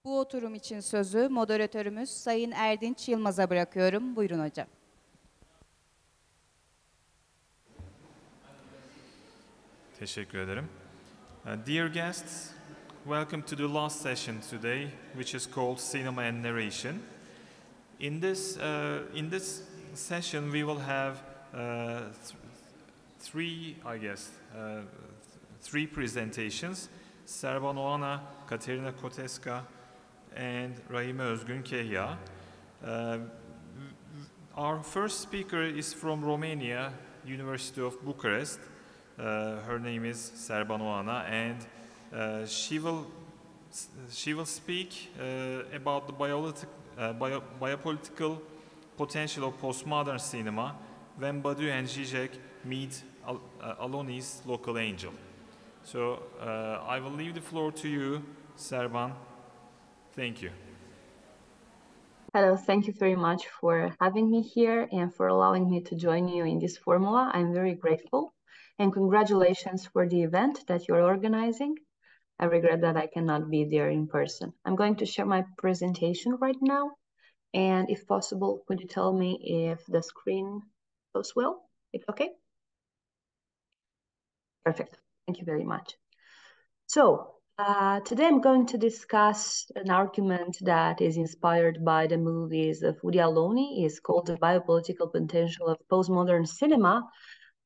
Bu oturum için sözü moderatörümüz Sayın Erdinç Yılmaz'a bırakıyorum. Buyurun hocam. Teşekkür ederim. Dear guests, welcome to the last session today, which is called Cinema and Narration. In this session, we will have three presentations: Serban Oana, Katerina Koteska, and Rahime Özgün Kehya. Our first speaker is from Romania, University of Bucharest. Her name is Serban Oana, and she will speak about the biopolitical potential of postmodern cinema when Baidou and Žižek meet Aloni's local angel. So I will leave the floor to you, Serban. Thank you. Hello, thank you very much for having me here and for allowing me to join you in this formula. I'm very grateful, and congratulations for the event that you're organizing. I regret that I cannot be there in person. I'm going to share my presentation right now, and if possible, could you tell me if the screen goes well? It's okay? Perfect, thank you very much. So, today I'm going to discuss an argument that is inspired by the movies of Woody Aloni. It's called The Biopolitical Potential of Postmodern Cinema,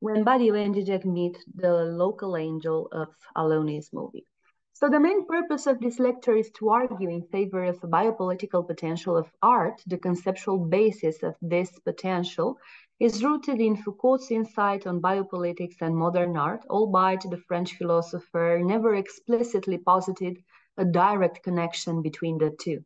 when Baidou and Žižek meet the local angel of Aloni's movie. So the main purpose of this lecture is to argue in favor of the biopolitical potential of art. The conceptual basis of this potential is rooted in Foucault's insight on biopolitics and modern art, albeit the French philosopher never explicitly posited a direct connection between the two.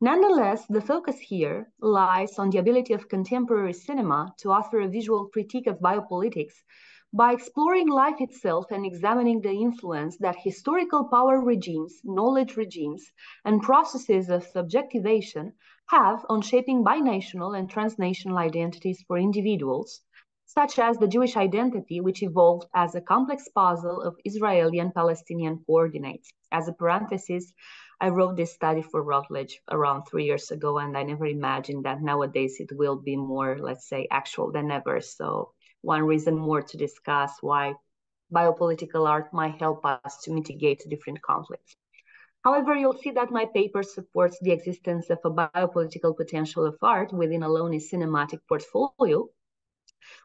Nonetheless, the focus here lies on the ability of contemporary cinema to offer a visual critique of biopolitics by exploring life itself and examining the influence that historical power regimes, knowledge regimes, and processes of subjectivation have on shaping binational and transnational identities for individuals, such as the Jewish identity, which evolved as a complex puzzle of Israeli and Palestinian coordinates. As a parenthesis, I wrote this study for Routledge around 3 years ago, and I never imagined that nowadays it will be more, let's say, actual than ever. So one reason more to discuss why biopolitical art might help us to mitigate different conflicts. However, you'll see that my paper supports the existence of a biopolitical potential of art within Aloni's cinematic portfolio,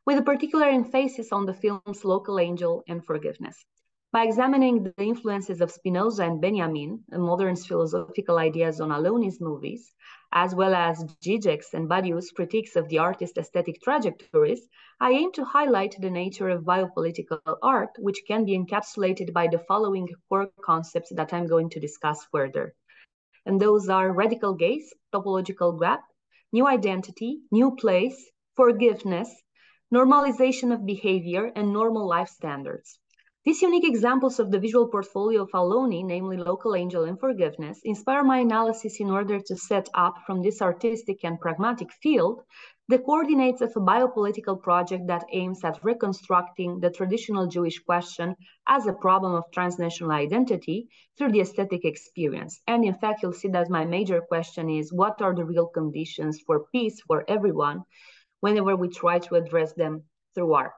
with a particular emphasis on the film's local angel and forgiveness. By examining the influences of Spinoza and Benjamin, modern philosophical ideas on Aloni's movies, as well as Žižek's and Baidou's critiques of the artist's aesthetic trajectories, I aim to highlight the nature of biopolitical art, which can be encapsulated by the following core concepts that I'm going to discuss further. And those are radical gaze, topological gap, new identity, new place, forgiveness, normalization of behavior, and normal life standards. These unique examples of the visual portfolio of Aloni, namely local angel and forgiveness, inspire my analysis in order to set up from this artistic and pragmatic field the coordinates of a biopolitical project that aims at reconstructing the traditional Jewish question as a problem of transnational identity through the aesthetic experience. And in fact, you'll see that my major question is, what are the real conditions for peace for everyone whenever we try to address them through art?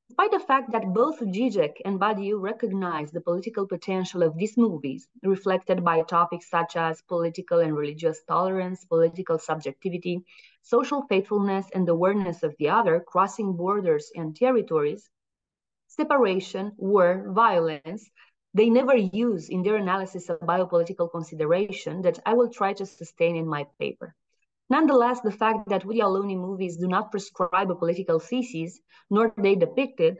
Despite the fact that both Žižek and Baidou recognize the political potential of these movies, reflected by topics such as political and religious tolerance, political subjectivity, social faithfulness, and awareness of the other, crossing borders and territories, separation, war, violence, they never use in their analysis of biopolitical consideration that I will try to sustain in my paper. Nonetheless, the fact that Woody Aloni movies do not prescribe a political thesis, nor they depict it,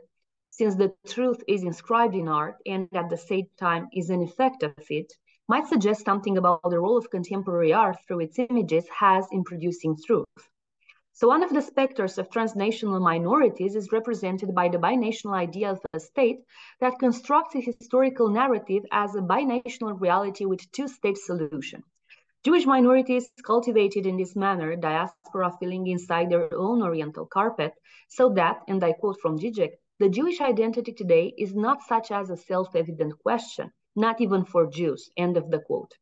since the truth is inscribed in art and at the same time is an effect of it, might suggest something about the role of contemporary art through its images has in producing truth. So one of the specters of transnational minorities is represented by the binational idea of a state that constructs a historical narrative as a binational reality with two-state solution. Jewish minorities cultivated in this manner diaspora filling inside their own Oriental carpet, so that, and I quote from Žižek, the Jewish identity today is not such as a self-evident question, not even for Jews, end of the quote.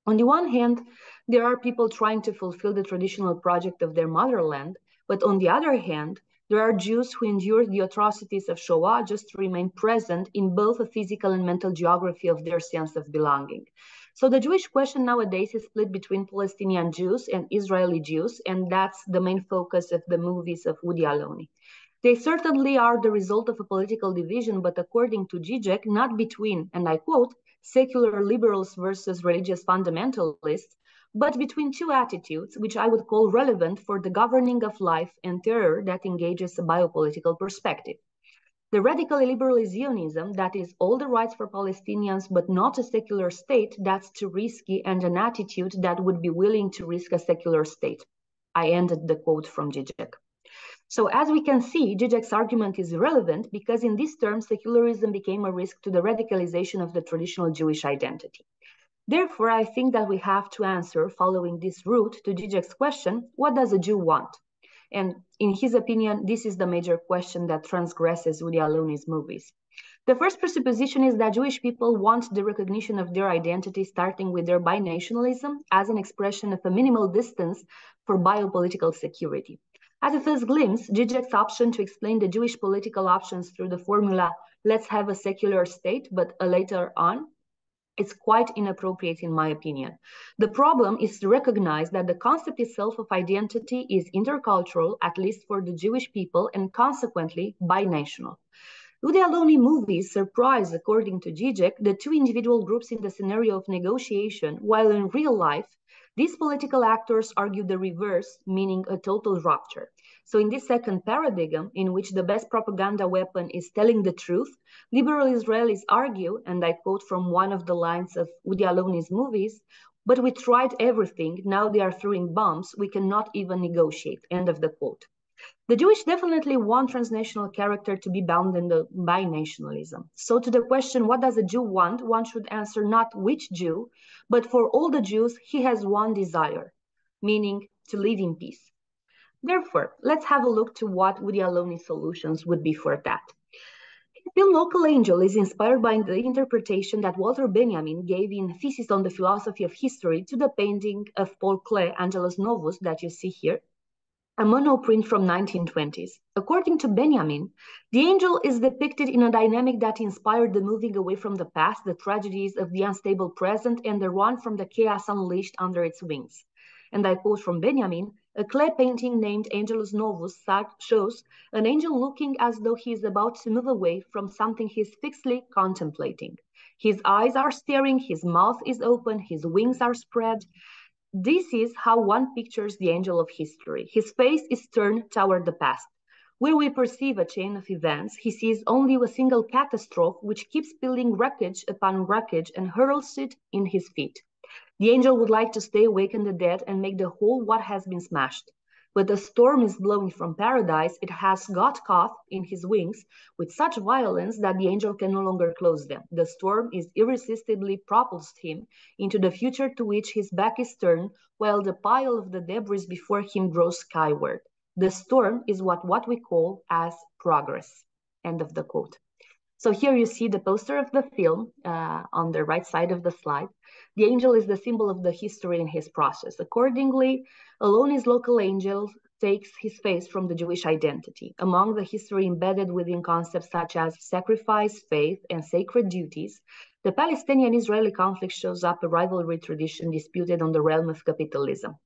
On the one hand, there are people trying to fulfill the traditional project of their motherland, but on the other hand, there are Jews who endure the atrocities of Shoah just to remain present in both the physical and mental geography of their sense of belonging. So the Jewish question nowadays is split between Palestinian Jews and Israeli Jews, and that's the main focus of the movies of Woody Aloni. They certainly are the result of a political division, but according to Žižek, not between, and I quote, secular liberals versus religious fundamentalists, but between two attitudes, which I would call relevant for the governing of life and terror that engages a biopolitical perspective. The radical liberal is Zionism, that is all the rights for Palestinians, but not a secular state, that's too risky, and an attitude that would be willing to risk a secular state. I ended the quote from Žižek. So as we can see, Žižek's argument is relevant because in this term, secularism became a risk to the radicalization of the traditional Jewish identity. Therefore, I think that we have to answer, following this route, to Žižek's question, what does a Jew want? And in his opinion, this is the major question that transgresses Woody Aloni's movies. The first presupposition is that Jewish people want the recognition of their identity, starting with their binationalism as an expression of a minimal distance for biopolitical security. At a first glimpse, Žižek's option to explain the Jewish political options through the formula, let's have a secular state, but later on, it's quite inappropriate in my opinion. The problem is to recognize that the concept itself of identity is intercultural, at least for the Jewish people, and consequently binational. Woody Aloni movies surprise, according to Žižek, the two individual groups in the scenario of negotiation, while in real life, these political actors argue the reverse, meaning a total rupture. So in this second paradigm, in which the best propaganda weapon is telling the truth, liberal Israelis argue, and I quote from one of the lines of Woody Aloni's movies, but we tried everything, now they are throwing bombs, we cannot even negotiate, end of the quote. The Jewish definitely want transnational character to be bound in the binationalism. So to the question, what does a Jew want? One should answer not which Jew, but for all the Jews, he has one desire, meaning to live in peace. Therefore, let's have a look to what Woody Aloni's solutions would be for that. His film Local Angel is inspired by the interpretation that Walter Benjamin gave in Thesis on the Philosophy of History to the painting of Paul Klee, Angelus Novus, that you see here, a monoprint from 1920s. According to Benjamin, the angel is depicted in a dynamic that inspired the moving away from the past, the tragedies of the unstable present, and the run from the chaos unleashed under its wings. And I quote from Benjamin, a Klee painting named Angelus Novus shows an angel looking as though he is about to move away from something he is fixedly contemplating. His eyes are staring, his mouth is open, his wings are spread. This is how one pictures the angel of history. His face is turned toward the past. Where we perceive a chain of events, he sees only a single catastrophe which keeps building wreckage upon wreckage and hurls it in his feet. The angel would like to stay awake in the dead and make the whole what has been smashed. But the storm is blowing from paradise, it has got caught in his wings with such violence that the angel can no longer close them. The storm is irresistibly propulsed him into the future to which his back is turned, while the pile of the debris before him grows skyward. The storm is what we call as progress. End of the quote. So here you see the poster of the film on the right side of the slide. The angel is the symbol of the history in his process. Accordingly, Aloni's Local Angel takes his face from the Jewish identity. Among the history embedded within concepts such as sacrifice, faith, and sacred duties, the Palestinian-Israeli conflict shows up a rivalry tradition disputed on the realm of capitalism.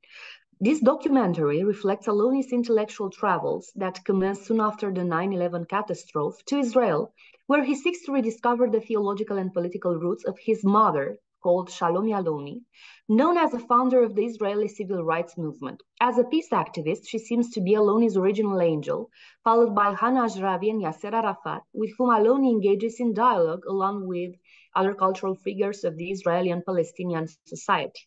This documentary reflects Aloni's intellectual travels that commenced soon after the 9/11 catastrophe to Israel, where he seeks to rediscover the theological and political roots of his mother, called Shalomi Aloni, known as the founder of the Israeli civil rights movement. As a peace activist, she seems to be Aloni's original angel, followed by Hannah Ashravi and Yasser Arafat, with whom Aloni engages in dialogue along with other cultural figures of the Israeli and Palestinian society.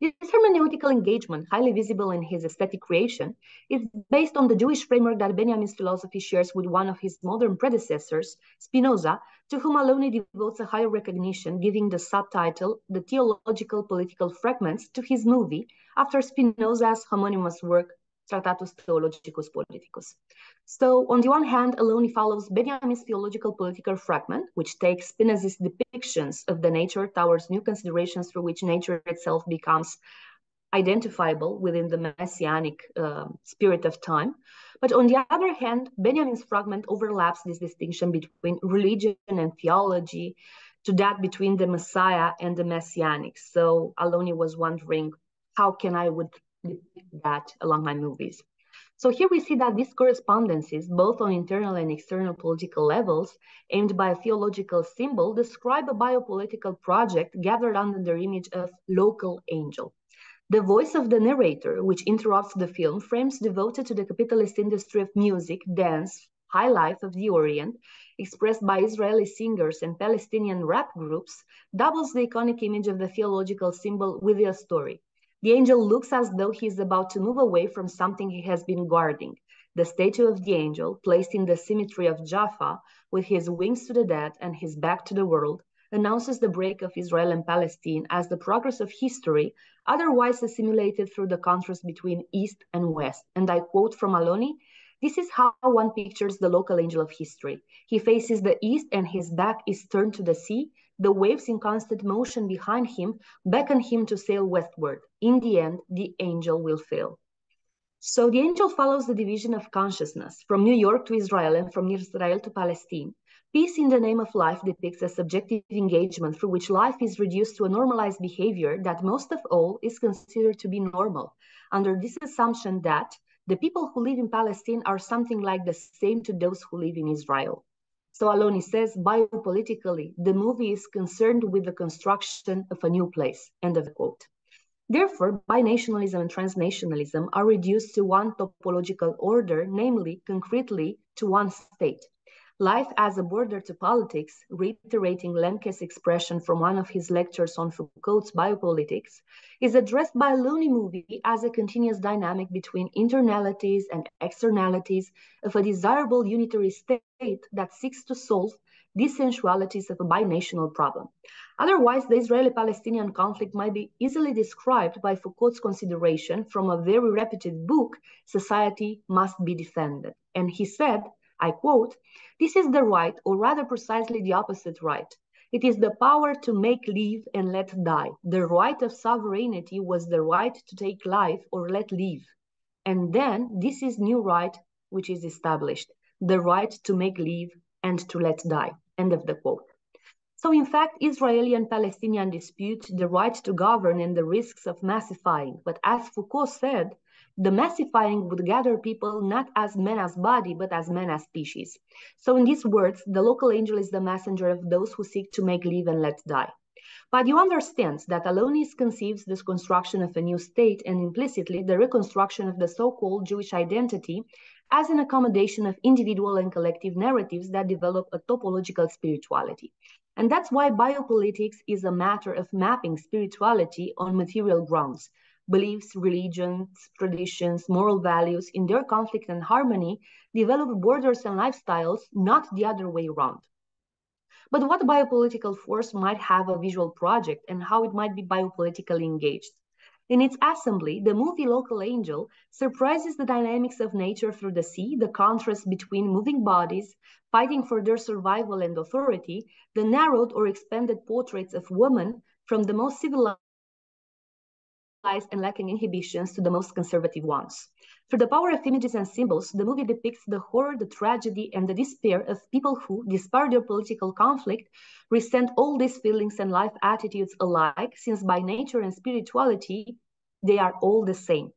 This hermeneutical engagement, highly visible in his aesthetic creation, is based on the Jewish framework that Benjamin's philosophy shares with one of his modern predecessors, Spinoza, to whom Aloni devotes a higher recognition, giving the subtitle, The Theological Political Fragments, to his movie, after Spinoza's homonymous work, Tractatus Theologicus Politicus. So on the one hand, Aloni follows Benjamin's theological political fragment, which takes Spinoz's depictions of the nature towards new considerations through which nature itself becomes identifiable within the messianic spirit of time. But on the other hand, Benjamin's fragment overlaps this distinction between religion and theology to that between the Messiah and the messianic. So Aloni was wondering, how can I would depict that along my movies? So here we see that these correspondences, both on internal and external political levels, aimed by a theological symbol, describe a biopolitical project gathered under the image of local angel. The voice of the narrator, which interrupts the film, frames devoted to the capitalist industry of music, dance, high life of the Orient, expressed by Israeli singers and Palestinian rap groups, doubles the iconic image of the theological symbol with a story. The angel looks as though he is about to move away from something he has been guarding. The statue of the angel, placed in the cemetery of Jaffa, with his wings to the dead and his back to the world, announces the break of Israel and Palestine as the progress of history, otherwise assimilated through the contrast between East and West. And I quote from Aloni, "This is how one pictures the local angel of history. He faces the East and his back is turned to the sea. The waves in constant motion behind him beckon him to sail westward. In the end, the angel will fail." So the angel follows the division of consciousness from New York to Israel and from Israel to Palestine. Peace in the Name of Life depicts a subjective engagement through which life is reduced to a normalized behavior that most of all is considered to be normal, under this assumption that the people who live in Palestine are something like the same to those who live in Israel. So Aloni says, biopolitically, the movie is concerned with the construction of a new place, end of the quote. Therefore, binationalism and transnationalism are reduced to one topological order, namely, concretely, to one state. Life as a border to politics, reiterating Lemke's expression from one of his lectures on Foucault's biopolitics, is addressed by a Aloni movie as a continuous dynamic between internalities and externalities of a desirable unitary state that seeks to solve the sensualities of a binational problem. Otherwise, the Israeli-Palestinian conflict might be easily described by Foucault's consideration from a very reputed book, Society Must Be Defended. And he said, I quote, "This is the right, or rather precisely the opposite right. It is the power to make live and let die. The right of sovereignty was the right to take life or let live. And then this is new right which is established, the right to make live and to let die." End of the quote. So in fact, Israeli and Palestinian dispute the right to govern and the risks of massifying. But as Foucault said, the massifying would gather people not as men as body, but as men as species. So in these words, the local angel is the messenger of those who seek to make live and let die. Badiou understands that Aloni conceives this construction of a new state and implicitly the reconstruction of the so-called Jewish identity as an accommodation of individual and collective narratives that develop a topological spirituality. And that's why biopolitics is a matter of mapping spirituality on material grounds. Beliefs, religions, traditions, moral values, in their conflict and harmony, develop borders and lifestyles, not the other way around. But what biopolitical force might have a visual project and how it might be biopolitically engaged? In its assembly, the movie Local Angel surprises the dynamics of nature through the sea, the contrast between moving bodies fighting for their survival and authority, the narrowed or expanded portraits of women from the most civilized and lacking inhibitions to the most conservative ones. Through the power of images and symbols, the movie depicts the horror, the tragedy, and the despair of people who, despite their political conflict, resent all these feelings and life attitudes alike, since by nature and spirituality, they are all the same.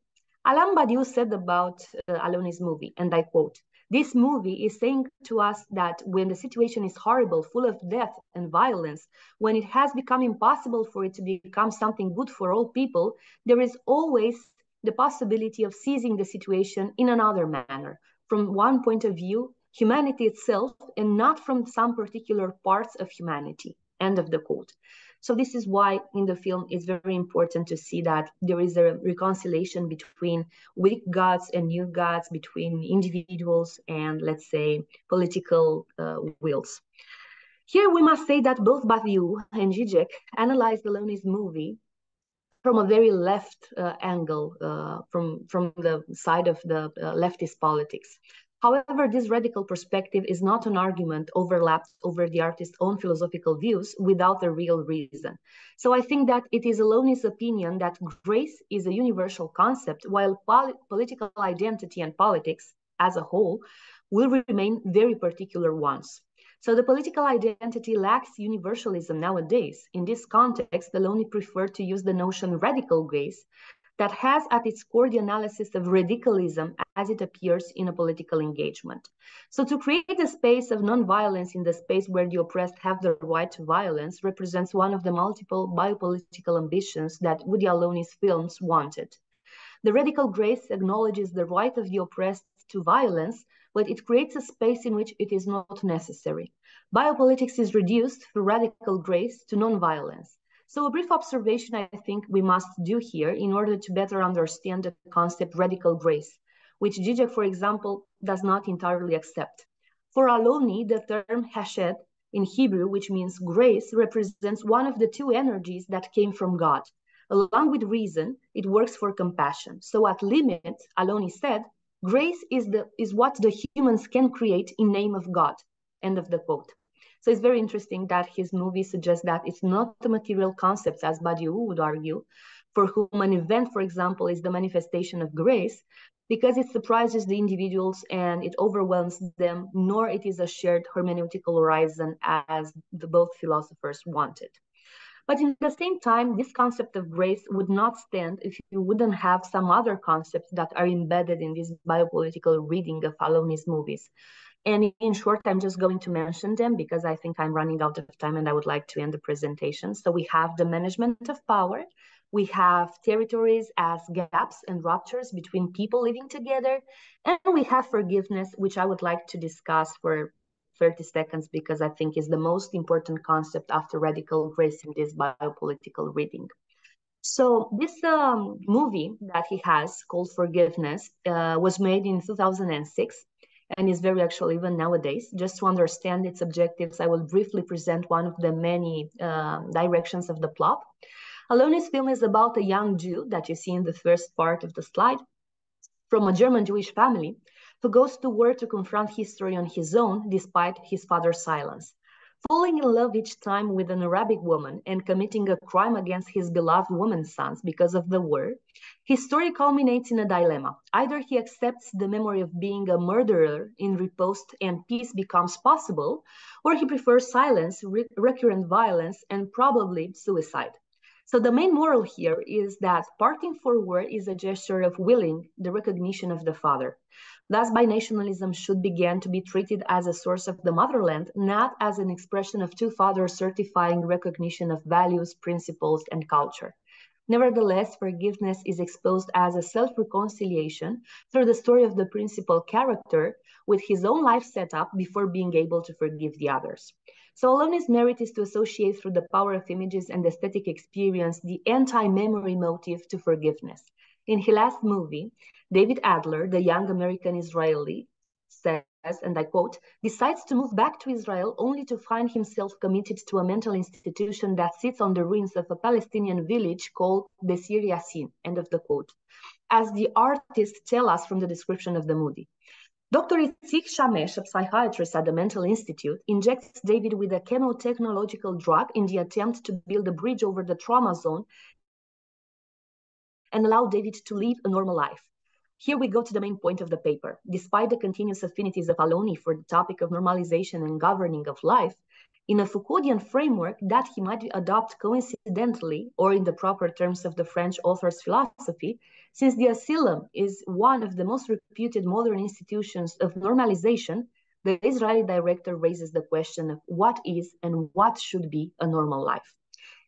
Alain Badiou said about Aloni's movie, and I quote, "This movie is saying to us that when the situation is horrible, full of death and violence, when it has become impossible for it to become something good for all people, there is always the possibility of seizing the situation in another manner, from one point of view, humanity itself, and not from some particular parts of humanity." End of the quote. So this is why in the film it's very important to see that there is a reconciliation between weak gods and new gods, between individuals and, let's say, political wills. Here we must say that both Baidou and Žižek analyzed Aloni's movie from a very left angle, from the side of the leftist politics. However, this radical perspective is not an argument overlapped over the artist's own philosophical views without a real reason. So I think that it is Aloni's opinion that grace is a universal concept, while political identity and politics as a whole will remain very particular ones. So the political identity lacks universalism nowadays. In this context, Aloni preferred to use the notion radical grace that has at its core the analysis of radicalism as it appears in a political engagement. So to create a space of non-violence in the space where the oppressed have the right to violence represents one of the multiple biopolitical ambitions that Woody Aloni's films wanted. The radical grace acknowledges the right of the oppressed to violence, but it creates a space in which it is not necessary. Biopolitics is reduced through radical grace to non-violence. So a brief observation I think we must do here in order to better understand the concept radical grace, which Žižek, for example, does not entirely accept. For Aloni, the term hesed in Hebrew, which means grace, represents one of the two energies that came from God. Along with reason, it works for compassion. So at limit, Aloni said, grace is what the humans can create in name of God. End of the quote. So it's very interesting that his movie suggests that it's not a material concept, as Baidou would argue, for whom an event, for example, is the manifestation of grace, because it surprises the individuals and it overwhelms them, nor it is a shared hermeneutical horizon as both philosophers wanted. But in the same time, this concept of grace would not stand if you wouldn't have some other concepts that are embedded in this biopolitical reading of Aloni's movies. And in short, I'm just going to mention them because I think I'm running out of time and I would like to end the presentation. So we have the management of power. We have territories as gaps and ruptures between people living together. And we have forgiveness, which I would like to discuss for 30 seconds because I think is the most important concept after radical grace in this biopolitical reading. So this movie that he has called Forgiveness was made in 2006 and is very actual even nowadays. Just to understand its objectives, I will briefly present one of the many directions of the plot. Aloni's film is about a young Jew that you see in the first part of the slide from a German Jewish family who goes to war to confront history on his own despite his father's silence. Falling in love each time with an Arabic woman and committing a crime against his beloved woman's sons because of the war, his story culminates in a dilemma. Either he accepts the memory of being a murderer in repose and peace becomes possible, or he prefers silence, recurrent violence, and probably suicide. So the main moral here is that parting for war is a gesture of willing the recognition of the father. Thus, binationalism should begin to be treated as a source of the motherland, not as an expression of two fathers certifying recognition of values, principles, and culture. Nevertheless, forgiveness is exposed as a self-reconciliation through the story of the principal character with his own life set up before being able to forgive the others. So Aloni's merit is to associate through the power of images and aesthetic experience the anti-memory motive to forgiveness. In his last movie, David Adler, the young American Israeli, says, and I quote, decides to move back to Israel only to find himself committed to a mental institution that sits on the ruins of a Palestinian village called Desir Yassin, end of the quote. As the artists tell us from the description of the movie. Dr. Itzik Shamesh, a psychiatrist at the Mental Institute, injects David with a chemotechnological drug in the attempt to build a bridge over the trauma zone and allow David to live a normal life. Here we go to the main point of the paper. Despite the continuous affinities of Aloni for the topic of normalization and governing of life, in a Foucauldian framework that he might adopt coincidentally, or in the proper terms of the French author's philosophy, since the asylum is one of the most reputed modern institutions of normalization, the Israeli director raises the question of what is and what should be a normal life.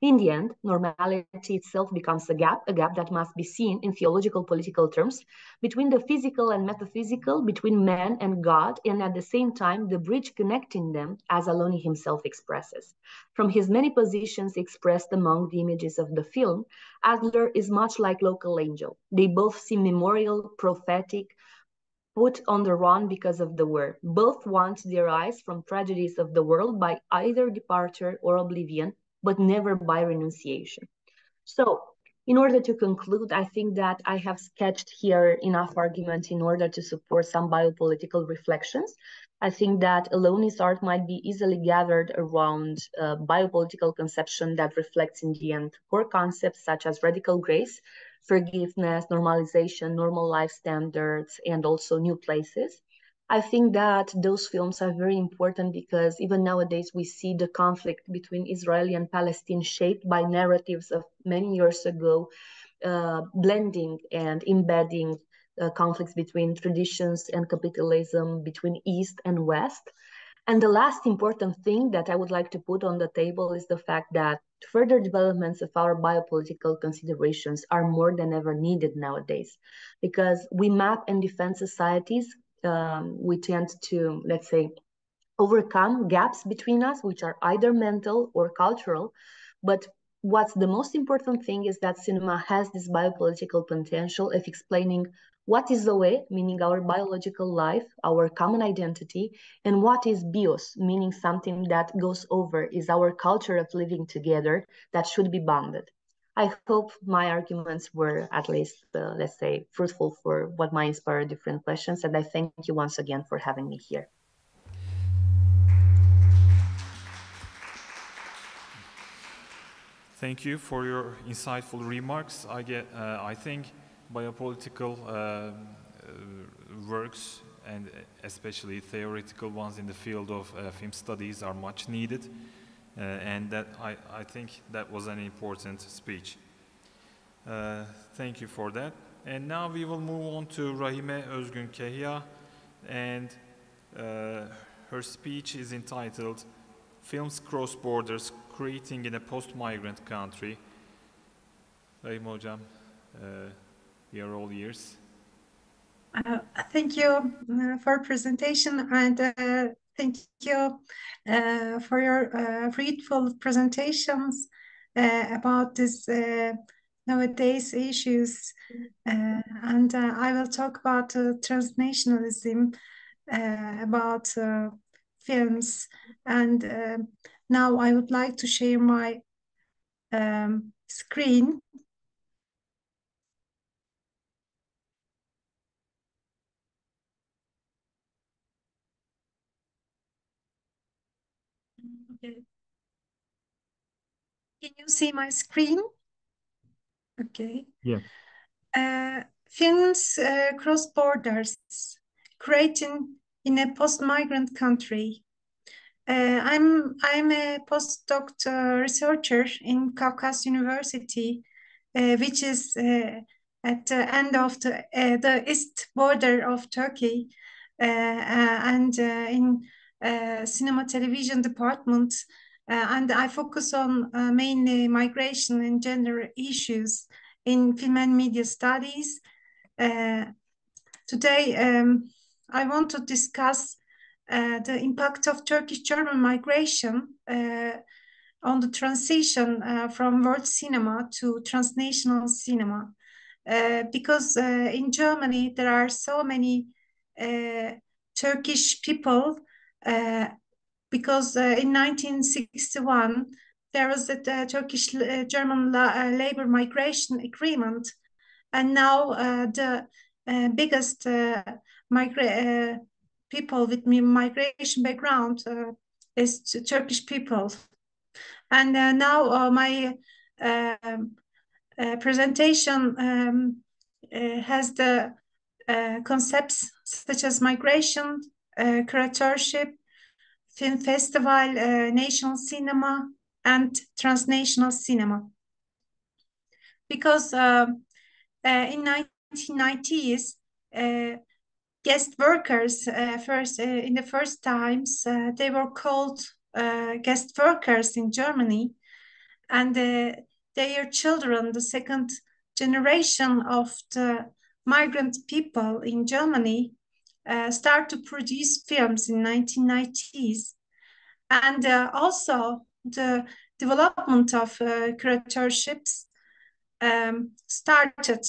In the end, normality itself becomes a gap that must be seen in theological political terms between the physical and metaphysical, between man and God, and at the same time, the bridge connecting them, as Aloni himself expresses. From his many positions expressed among the images of the film, Adler is much like Local Angel. They both seem memorial, prophetic, put on the run because of the war. Both want their eyes from tragedies of the world by either departure or oblivion, but never by renunciation. So In order to conclude, I think that I have sketched here enough arguments in order to support some biopolitical reflections. I think that Aloni's art might be easily gathered around a biopolitical conception that reflects in the end core concepts such as radical grace, forgiveness, normalization, normal life standards, and also new places. I think that those films are very important because even nowadays we see the conflict between Israeli and Palestine shaped by narratives of many years ago, blending and embedding conflicts between traditions and capitalism, between East and West. And the last important thing that I would like to put on the table is the fact that further developments of our biopolitical considerations are more than ever needed nowadays, because we map and defend societies. We tend to, let's say, overcome gaps between us, which are either mental or cultural. But what's the most important thing is that cinema has this biopolitical potential of explaining what is Zoe, meaning our biological life, our common identity, and what is bios, meaning something that goes over, is our culture of living together that should be bonded. I hope my arguments were at least, let's say, fruitful for what might inspire different questions. And I thank you once again for having me here. Thank you for your insightful remarks. I think biopolitical works, and especially theoretical ones in the field of film studies, are much needed, and that I think that was an important speech. Thank you for that. And now we will move on to Rahime Özgün Kehya, and her speech is entitled Films Cross Borders, Creating in a Post-Migrant Country. Rahime Hocam, we are all ears. Thank you for presentation, and thank you for your fruitful presentations about this nowadays issues. And I will talk about transnationalism, about films. And now I would like to share my screen. Okay. Can you see my screen? Okay. Yeah. Films cross borders, creating in a post-migrant country. I'm a postdoc researcher in Kafkas University, which is at the end of the east border of Turkey, and in cinema television department, and I focus on mainly migration and gender issues in film and media studies. Today, I want to discuss the impact of Turkish-German migration on the transition from world cinema to transnational cinema. Because in Germany, there are so many Turkish people, because in 1961, there was a Turkish-German labor migration agreement, and now the biggest people with migration background is Turkish people. And now my presentation has the concepts such as migration, curatorship, film festival, national cinema, and transnational cinema. Because in 1990s, guest workers, in the first times, they were called guest workers in Germany, and their children, the second generation of the migrant people in Germany, start to produce films in 1990s. And also the development of curatorships started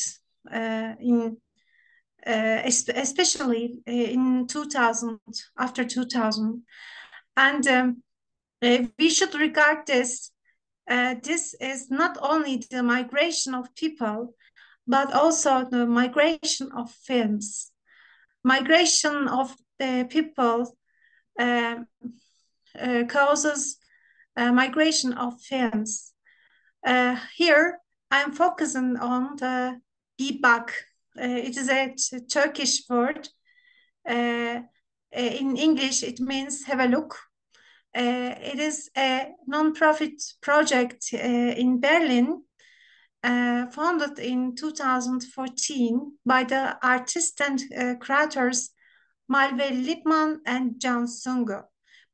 especially in 2000, after 2000. And we should regard this this is not only the migration of people, but also the migration of films. Migration of people causes migration of films. Here, I'm focusing on the bebak. It is a Turkish word. In English, it means have a look. It is a non-profit project in Berlin, founded in 2014 by the artists and creators Malve Lipman and Can Sungu.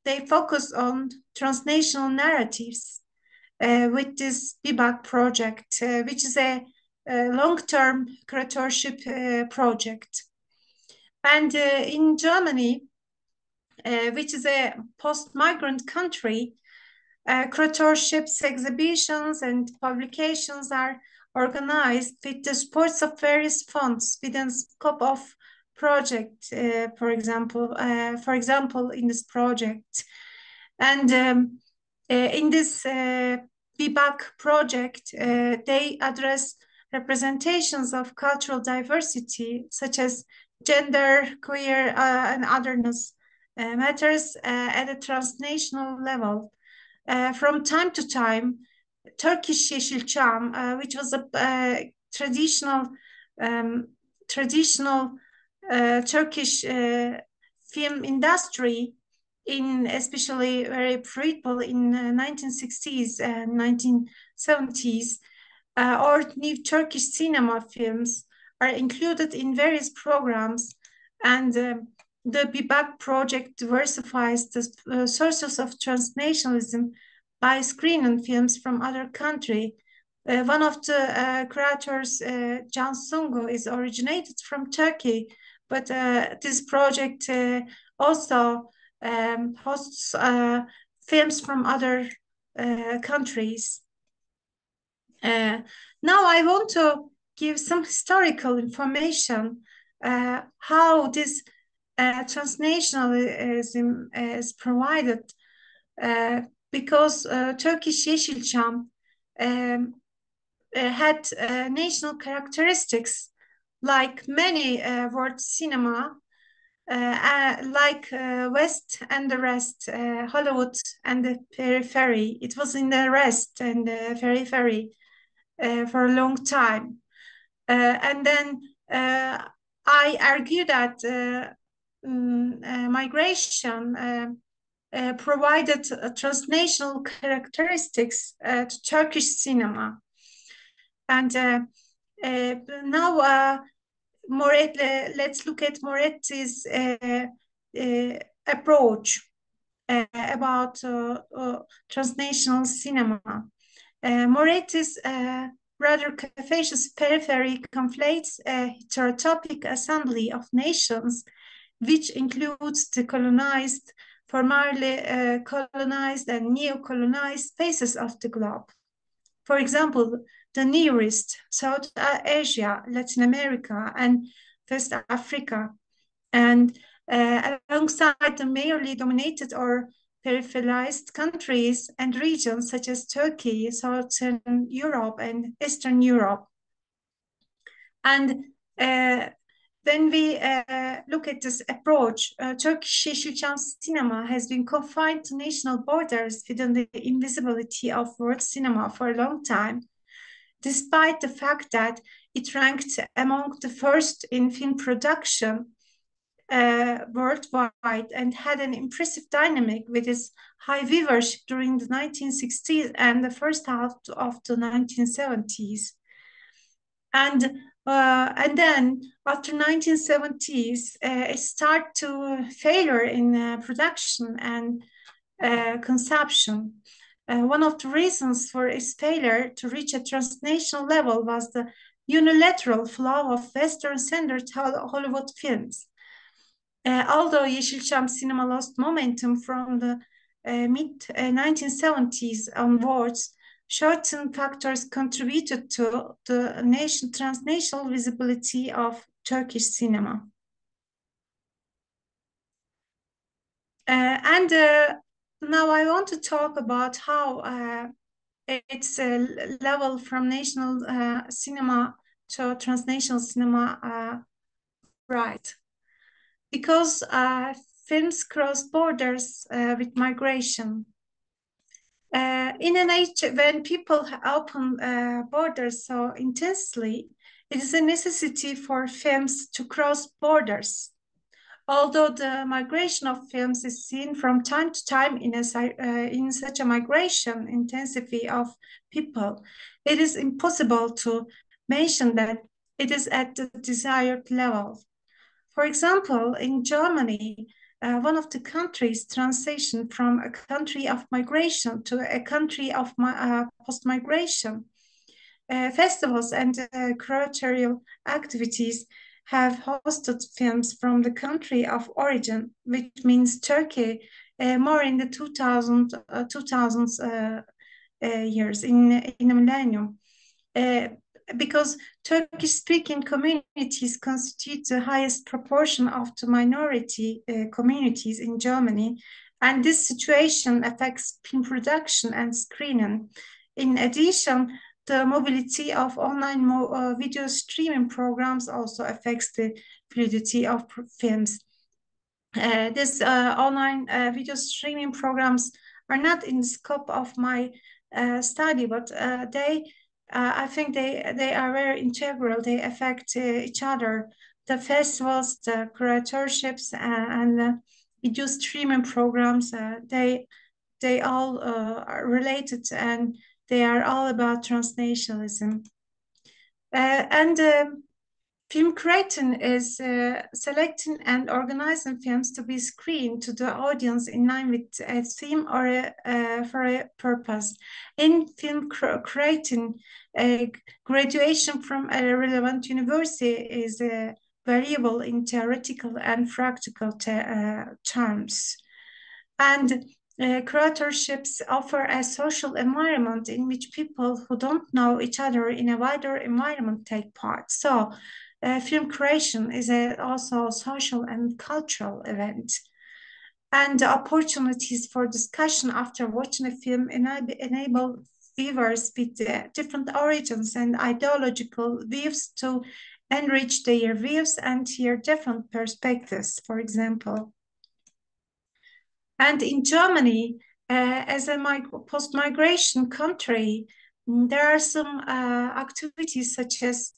They focus on transnational narratives with this bebak project, which is a long-term curatorship project. And in Germany, which is a post-migrant country, curatorships, exhibitions, and publications are organized with the supports of various funds within scope of project, for example, in this project. And in this bebak project, they address representations of cultural diversity, such as gender, queer, and otherness matters at a transnational level. From time to time, Turkish Yeşilçam, which was a traditional Turkish film industry, in especially very fruitful in 1960s and 1970s, or new Turkish cinema films are included in various programs, and the bebak project diversifies the sources of transnationalism by screening films from other countries. One of the creators, Can Sungu, is originated from Turkey, but this project also hosts films from other countries. Now I want to give some historical information how this transnationalism is provided, because Turkish Yeşilçam had national characteristics like many world cinema, like West and the rest, Hollywood and the periphery. It was in the rest and the periphery for a long time. And then I argue that migration provided transnational characteristics to Turkish cinema. And now let's look at Moretti's approach about transnational cinema. Moretti's rather capacious periphery conflates a heterotopic assembly of nations, which includes the colonized, formerly colonized and neo-colonized spaces of the globe. For example, the nearest South Asia, Latin America, and West Africa, and alongside the majorly dominated or peripheralized countries and regions such as Turkey, Southern Europe, and Eastern Europe. And when we look at this approach, Turkish Yeşilçam cinema has been confined to national borders within the invisibility of world cinema for a long time, despite the fact that it ranked among the first in film production worldwide and had an impressive dynamic with its high viewership during the 1960s and the first half of the 1970s. And then after 1970s, it started to failure in production and consumption. One of the reasons for its failure to reach a transnational level was the unilateral flow of Western-centered Hollywood films. Although Yeşilçam cinema lost momentum from the mid-1970s onwards, certain factors contributed to the transnational visibility of Turkish cinema. And now I want to talk about how its level from national cinema to transnational cinema right. Because films cross borders with migration. In an age when people open borders so intensely, it is a necessity for films to cross borders. Although the migration of films is seen from time to time in such a migration intensity of people, it is impossible to mention that it is at the desired level. For example, in Germany, one of the countries' transition from a country of migration to a country of post-migration. Festivals and curatorial activities have hosted films from the country of origin, which means Turkey, more in the 2000s years, in the millennium. Because Turkish-speaking communities constitute the highest proportion of the minority communities in Germany, and this situation affects film production and screening. In addition, the mobility of online video streaming programs also affects the fluidity of films. These online video streaming programs are not in the scope of my study, but I think they are very integral. They affect each other. The festivals, the curatorships, and the video streaming programs, they all are related, and they are all about transnationalism. Film creating is selecting and organizing films to be screened to the audience in line with a theme or for a purpose. In film creating, graduation from a relevant university is variable in theoretical and practical terms. And curatorships offer a social environment in which people who don't know each other in a wider environment take part. So film creation is also a social and cultural event. And the opportunities for discussion after watching a film enable viewers with different origins and ideological views to enrich their views and hear different perspectives, for example. And in Germany, as a post-migration country, there are some activities such as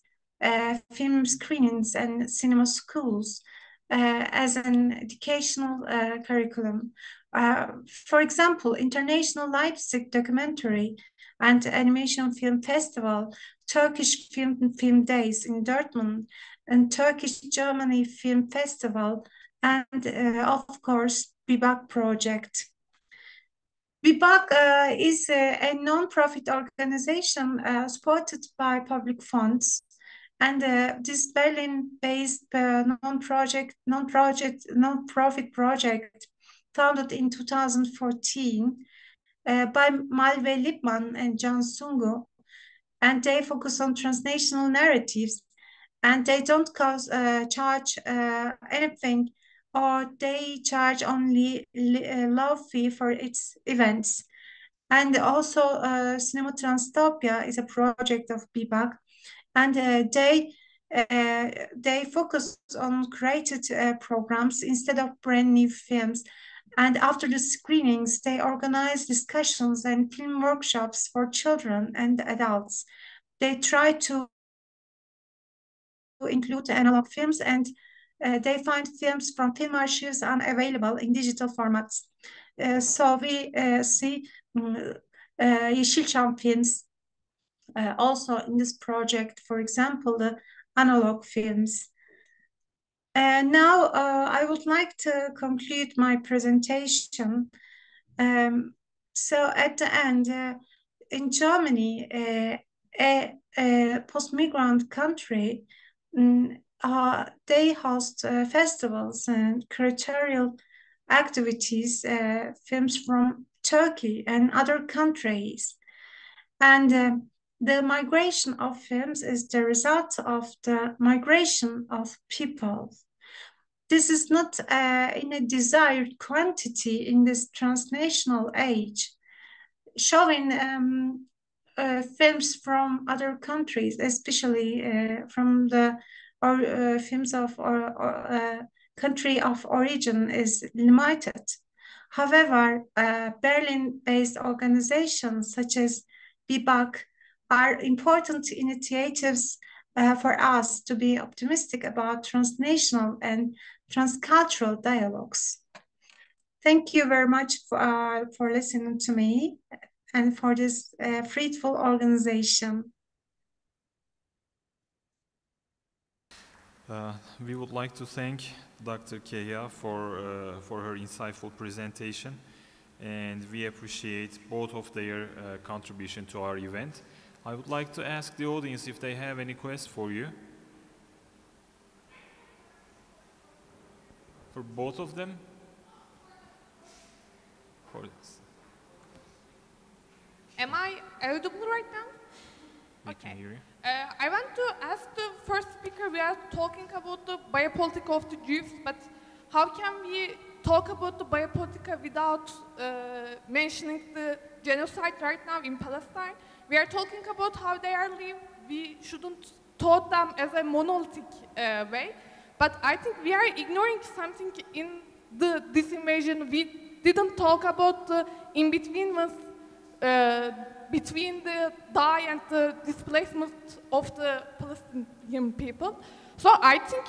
film screenings and cinema schools as an educational curriculum. For example, International Leipzig Documentary and Animation Film Festival, Turkish Film Days in Dortmund, and Turkish-Germany Film Festival, and of course, BIBAK project. BIBAK is a non-profit organization supported by public funds, and this Berlin-based non-profit project, founded in 2014 by Malve Lipman and Can Sungu, and they focus on transnational narratives, and they don't charge anything, or they charge only a low fee for its events. And also Cinema Transtopia is a project of BIBAK, and they focus on created programs instead of brand new films. And after the screenings, they organize discussions and film workshops for children and adults. They try to include analog films, and they find films from film archives unavailable in digital formats. So we see Yeşilçam films also in this project, for example, the analog films. Now I would like to conclude my presentation. So at the end, in Germany, a post-migrant country, they host festivals and curatorial activities, films from Turkey and other countries. And the migration of films is the result of the migration of people. This is not in a desired quantity in this transnational age, showing films from other countries, especially from the films of country of origin, is limited. However, Berlin-based organizations such as BIPAC are important initiatives for us to be optimistic about transnational and transcultural dialogues. Thank you very much for listening to me and for this fruitful organization. We would like to thank Dr. Keya for her insightful presentation, and we appreciate both of their contribution to our event. I would like to ask the audience if they have any questions for you. For both of them? Am I audible right now? We can hear you. I want to ask the first speaker, we are talking about the biopolitics of the Jews, but how can we talk about the biopolitics without mentioning the genocide right now in Palestine? We are talking about how they are living. We shouldn't taught them as a monolithic way, but I think we are ignoring something in this invasion. We didn't talk about the in-between between the die and the displacement of the Palestinian people. So I think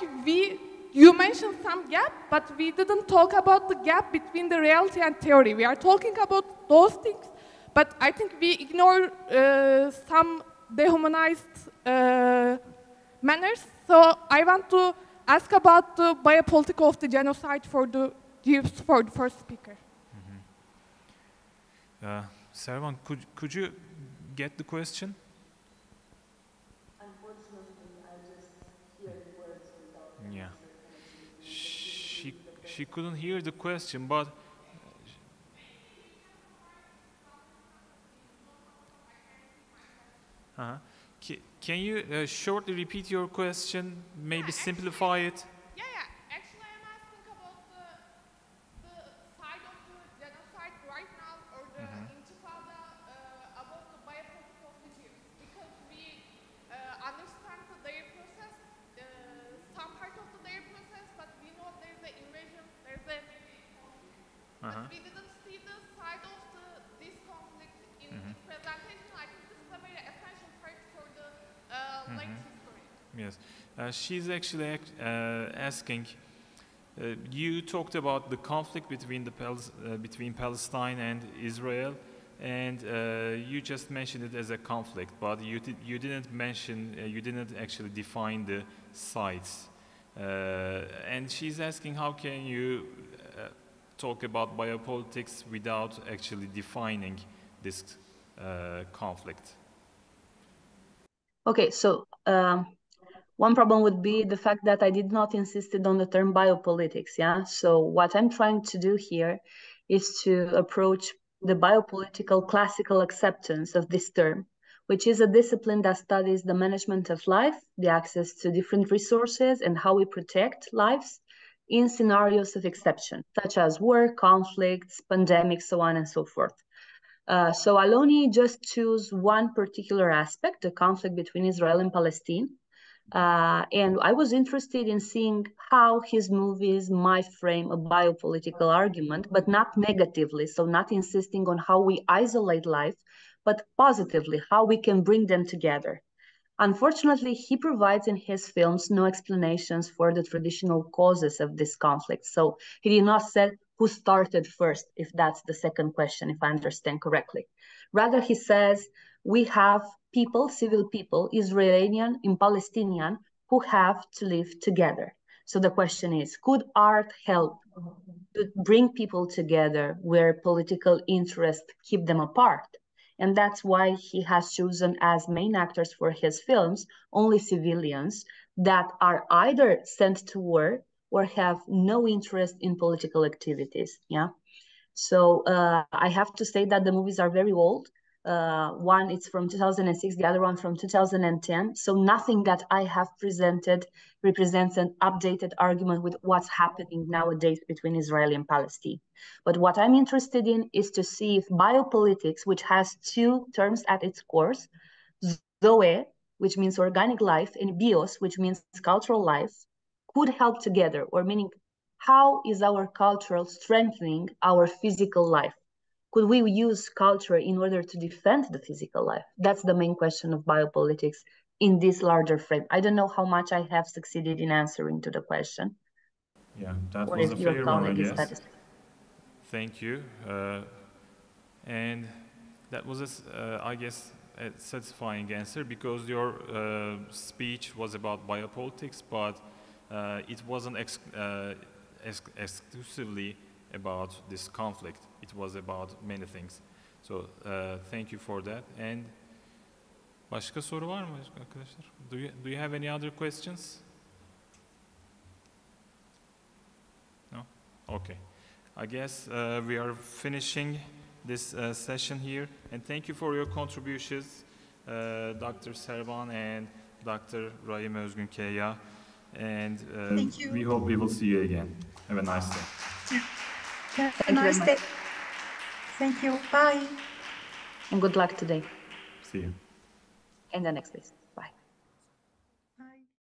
you mentioned some gap, but we didn't talk about the gap between the reality and theory. We are talking about those things, but I think we ignore some dehumanized manners. So I want to ask about the biopolitics of the genocide for the Jews for the first speaker. Serban, could you get the question? Unfortunately, I just hear the words without. Yeah. She couldn't hear the question, but can you shortly repeat your question? Maybe simplify it. Yeah. Actually, I'm asking about the side of the genocide right now, or the intifada, about the biopolitics of the Jews, because we understand their process, some part of their process, but we know there's an invasion, there's a but we didn't see the side of this conflict in this presentation. I think this is a very essential part for the late history. Yes, she's actually asking. You talked about the conflict between between Palestine and Israel, and you just mentioned it as a conflict, but you didn't mention, you didn't actually define the sides. And she's asking, how can you talk about biopolitics without actually defining this conflict? Okay, so one problem would be the fact that I did not insist on the term biopolitics, yeah? So what I'm trying to do here is to approach the biopolitical classical acceptance of this term, which is a discipline that studies the management of life, the access to different resources, and how we protect lives in scenarios of exception, such as war, conflicts, pandemics, so on and so forth. So Aloni just chose one particular aspect, the conflict between Israel and Palestine. And I was interested in seeing how his movies might frame a biopolitical argument, but not negatively, so not insisting on how we isolate life, but positively, how we can bring them together. Unfortunately, he provides in his films no explanations for the traditional causes of this conflict. So he did not say who started first, if that's the second question, if I understand correctly. Rather, he says, we have people, civil people, Israeli and Palestinian, who have to live together. So the question is, could art help to bring people together where political interests keep them apart? And that's why he has chosen as main actors for his films only civilians that are either sent to war or have no interest in political activities. Yeah. So I have to say that the movies are very old. One is from 2006, the other one from 2010. So nothing that I have presented represents an updated argument with what's happening nowadays between Israel and Palestine. But what I'm interested in is to see if biopolitics, which has two terms at its core, zoe, which means organic life, and bios, which means cultural life, could help together, or meaning how is our cultural strengthening our physical life? Could we use culture in order to defend the physical life? That's the main question of biopolitics in this larger frame. I don't know how much I have succeeded in answering to the question. Yeah, that Or was if a your fair one, I colleague is guess. satisfied. Thank you. And that was, I guess, a satisfying answer because your speech was about biopolitics, but it wasn't exclusively about this conflict. It was about many things. So thank you for that. And başka soru var mı arkadaşlar? Do you have any other questions? No? Okay. I guess we are finishing this session here. And thank you for your contributions, Dr. Serban and Dr. Rahim Özgünkaya. And Thank you. we hope we will see you again. Have a nice day. Have a you very nice much. day. Thank you. Bye. And good luck today See you. and the next days. Bye.